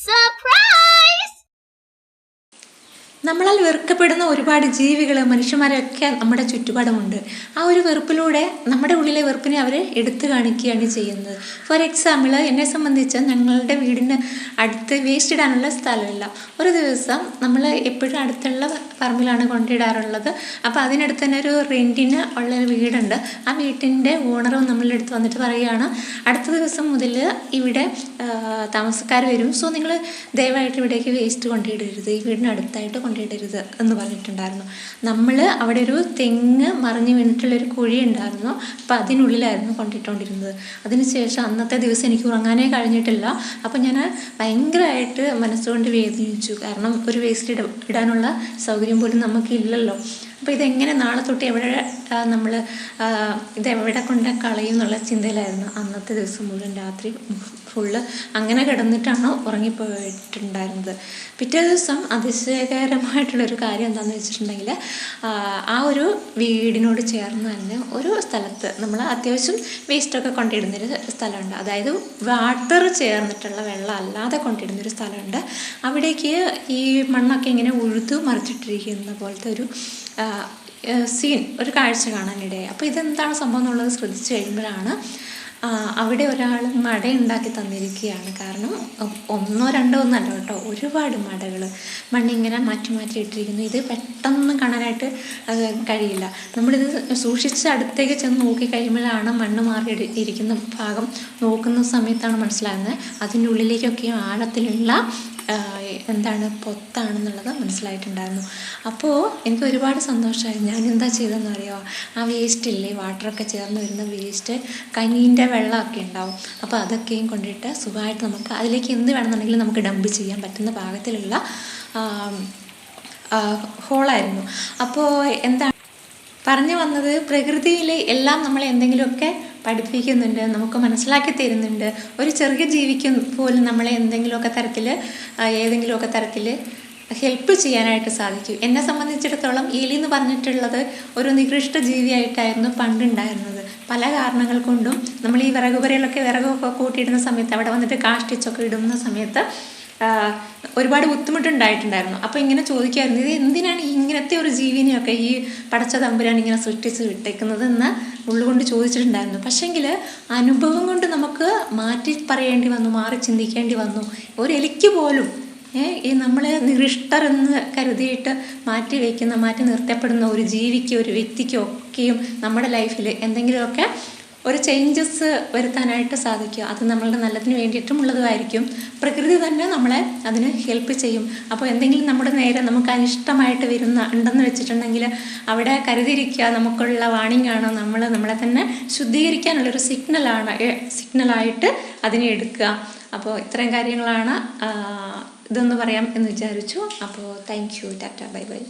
Surprise! നമ്മളാൽ വെറുക്കപ്പെടുന്ന ഒരുപാട് ജീവികൾ, മനുഷ്യന്മാരൊക്കെ നമ്മുടെ ചുറ്റുപാടുമുണ്ട്. ആ ഒരു വെറുപ്പിലൂടെ നമ്മുടെ ഉള്ളിലെ വെറുപ്പിനെ അവർ എടുത്തു കാണിക്കുകയാണ് ചെയ്യുന്നത്. ഫോർ എക്സാമ്പിൾ, എന്നെ സംബന്ധിച്ച് ഞങ്ങളുടെ വീടിന് അടുത്ത് വേസ്റ്റ് ഇടാനുള്ള സ്ഥലമില്ല. ഒരു ദിവസം നമ്മൾ എപ്പോഴും അടുത്തുള്ള പറമ്പിലാണ് കൊണ്ടിടാറുള്ളത്. അപ്പോൾ അതിനടുത്ത് തന്നെ ഒരു റെൻറ്റിന് ഉള്ളൊരു വീടുണ്ട്. ആ വീട്ടിൻ്റെ ഓണറും നമ്മളുടെ അടുത്ത് വന്നിട്ട് പറയുകയാണ്, അടുത്ത ദിവസം മുതൽ ഇവിടെ താമസക്കാർ വരും, സോ നിങ്ങൾ ദയവായിട്ട് ഇവിടേക്ക് വേസ്റ്റ് കൊണ്ടിടരുത്, ഈ വീടിനടുത്തായിട്ട് കൊണ്ടിടരുത് എന്ന് പറഞ്ഞിട്ടുണ്ടായിരുന്നു. നമ്മൾ അവിടെ ഒരു തെങ്ങ് മറിഞ്ഞ് വീണിട്ടുള്ളൊരു കുഴി ഉണ്ടായിരുന്നു. അപ്പോൾ അതിനുള്ളിലായിരുന്നു കൊണ്ടിട്ടുകൊണ്ടിരുന്നത്. അതിനുശേഷം അന്നത്തെ ദിവസം എനിക്ക് ഉറങ്ങാനേ കഴിഞ്ഞിട്ടില്ല. അപ്പോൾ ഞാൻ ഭയങ്കരമായിട്ട് മനസ്സുകൊണ്ട് വേദനിച്ചു. കാരണം ഒരു വേസ്റ്റ് ഇടാനുള്ള സൗകര്യം പോലും നമുക്കില്ലല്ലോ. അപ്പോൾ ഇതെങ്ങനെ നാളെ തൊട്ട് എവിടെ നമ്മൾ ഇതെവിടെ കൊണ്ട് കളയും എന്നുള്ള ചിന്തയിലായിരുന്നു അന്നത്തെ ദിവസം മുഴുവൻ. രാത്രി ഫുള്ള് അങ്ങനെ കിടന്നിട്ടാണ് ഉറങ്ങിപ്പോയിട്ടുണ്ടായിരുന്നത്. പിറ്റേ ദിവസം അതിശയകരമായിട്ടുള്ളൊരു കാര്യം എന്താണെന്ന് വെച്ചിട്ടുണ്ടെങ്കിൽ, ആ ഒരു വീടിനോട് ചേർന്ന് തന്നെ ഒരു സ്ഥലത്ത് നമ്മൾ അത്യാവശ്യം വേസ്റ്റൊക്കെ കൊണ്ടിടുന്നൊരു സ്ഥലമുണ്ട്. അതായത് വാട്ടർ ചേർന്നിട്ടുള്ള വെള്ളം അല്ലാതെ കൊണ്ടിടുന്നൊരു സ്ഥലമുണ്ട്. അവിടേക്ക് ഈ മണ്ണൊക്കെ ഇങ്ങനെ ഉഴുതു മറിച്ചിട്ടിരിക്കുന്ന പോലത്തെ ഒരു ഒരു കാഴ്ച കാണാനിടയായി. അപ്പോൾ ഇതെന്താണ് സംഭവം എന്നുള്ളത് ശ്രദ്ധിച്ചു കഴിയുമ്പോഴാണ് അവിടെ ഒരാൾ മട ഉണ്ടാക്കി തന്നിരിക്കുകയാണ്. കാരണം ഒന്നോ രണ്ടോ ഒന്നല്ല കേട്ടോ, ഒരുപാട് മടകൾ മണ്ണിങ്ങനെ മാറ്റി മാറ്റി ഇട്ടിരിക്കുന്നു. ഇത് പെട്ടെന്ന് കാണാനായിട്ട് കഴിയില്ല. നമ്മളിത് സൂക്ഷിച്ച് അടുത്തേക്ക് ചെന്ന് നോക്കി കഴിയുമ്പോഴാണ് മണ്ണ് മാറി ഇരിക്കുന്ന ഭാഗം നോക്കുന്ന സമയത്താണ് മനസ്സിലാകുന്നത് അതിൻ്റെ ഉള്ളിലേക്കൊക്കെയും ആഴത്തിലുള്ള പൊത്താണെന്നുള്ളത് മനസ്സിലായിട്ടുണ്ടായിരുന്നു. അപ്പോൾ എനിക്ക് ഒരുപാട് സന്തോഷമായി. ഞാൻ എന്താ ചെയ്തതെന്ന് അറിയാമോ, ആ വേസ്റ്റില്ലേ, വാട്ടറൊക്കെ ചേർന്ന് വരുന്ന വേസ്റ്റ്, കഞ്ഞീൻ്റെ വെള്ളമൊക്കെ ഉണ്ടാവും. അപ്പോൾ അതൊക്കെയും കൊണ്ടിട്ട് സുഖമായിട്ട് നമുക്ക് അതിലേക്ക് എന്ത് വേണമെന്നുണ്ടെങ്കിലും നമുക്ക് ഡംപ് ചെയ്യാൻ പറ്റുന്ന പാകത്തിലുള്ള ഹോളായിരുന്നു. അപ്പോൾ എന്താണ് പറഞ്ഞു വന്നത്, പ്രകൃതിയിൽ എല്ലാം നമ്മളെ എന്തെങ്കിലുമൊക്കെ പഠിപ്പിക്കുന്നുണ്ട്, നമുക്ക് മനസ്സിലാക്കി തരുന്നുണ്ട്. ഒരു ചെറിയ ജീവിക്ക് പോലും നമ്മളെ എന്തെങ്കിലുമൊക്കെ തരത്തിൽ ഹെൽപ്പ് ചെയ്യാനായിട്ട് സാധിക്കും. എന്നെ സംബന്ധിച്ചിടത്തോളം എലി എന്ന് പറഞ്ഞിട്ടുള്ളത് ഒരു നികൃഷ്ട ജീവിയായിട്ടായിരുന്നു പണ്ടുണ്ടായിരുന്നത്. പല കാരണങ്ങൾ കൊണ്ടും നമ്മൾ ഈ വിറകൊക്കെ കൂട്ടിയിടുന്ന സമയത്ത്, അവിടെ വന്നിട്ട് കാഷ്ടിച്ചൊക്കെ ഇടുന്ന സമയത്ത് ഒരുപാട് ബുദ്ധിമുട്ടുണ്ടായിട്ടുണ്ടായിരുന്നു. അപ്പോൾ ഇങ്ങനെ ചോദിക്കുമായിരുന്നു, ഇത് എന്തിനാണ് ഇങ്ങനത്തെ ഒരു ജീവിനെയൊക്കെ ഈ പടച്ച തമ്പുരാൻ ഇങ്ങനെ സൃഷ്ടിച്ച് വിട്ടേക്കുന്നത് എന്ന് ഉള്ളുകൊണ്ട് ചോദിച്ചിട്ടുണ്ടായിരുന്നു. പക്ഷേങ്കിൽ അനുഭവം കൊണ്ട് നമുക്ക് മാറ്റി പറയേണ്ടി വന്നു, മാറി ചിന്തിക്കേണ്ടി വന്നു. ഒരു എലിക്ക് പോലും ഈ നമ്മൾ നികൃഷ്ടരെന്ന് കരുതിയിട്ട് മാറ്റി നിർത്തപ്പെടുന്ന ഒരു ജീവിക്ക്, ഒരു വ്യക്തിക്കൊക്കെയും നമ്മുടെ ലൈഫിൽ എന്തെങ്കിലുമൊക്കെ ഒരു ചേഞ്ചസ് വരുത്താനായിട്ട് സാധിക്കും. അത് നമ്മളുടെ നല്ലതിന് വേണ്ടിയിട്ടുമുള്ളതുമായിരിക്കും. പ്രകൃതി തന്നെ നമ്മളെ അതിന് ഹെൽപ്പ് ചെയ്യും. അപ്പോൾ എന്തെങ്കിലും നമ്മുടെ നേരെ നമുക്ക് അനിഷ്ടമായിട്ട് ഉണ്ടെന്ന് വെച്ചിട്ടുണ്ടെങ്കിൽ അവിടെ കരുതിയിരിക്കുക, നമുക്കുള്ള വാണിംഗ് ആണ്. നമ്മളെ തന്നെ ശുദ്ധീകരിക്കാനുള്ളൊരു സിഗ്നലായിട്ട് അതിനെ എടുക്കുക. അപ്പോൾ ഇത്രയും കാര്യങ്ങളാണ് ഇതൊന്ന് പറയാം എന്ന് വിചാരിച്ചു. അപ്പോൾ thank you, Tata, bye bye.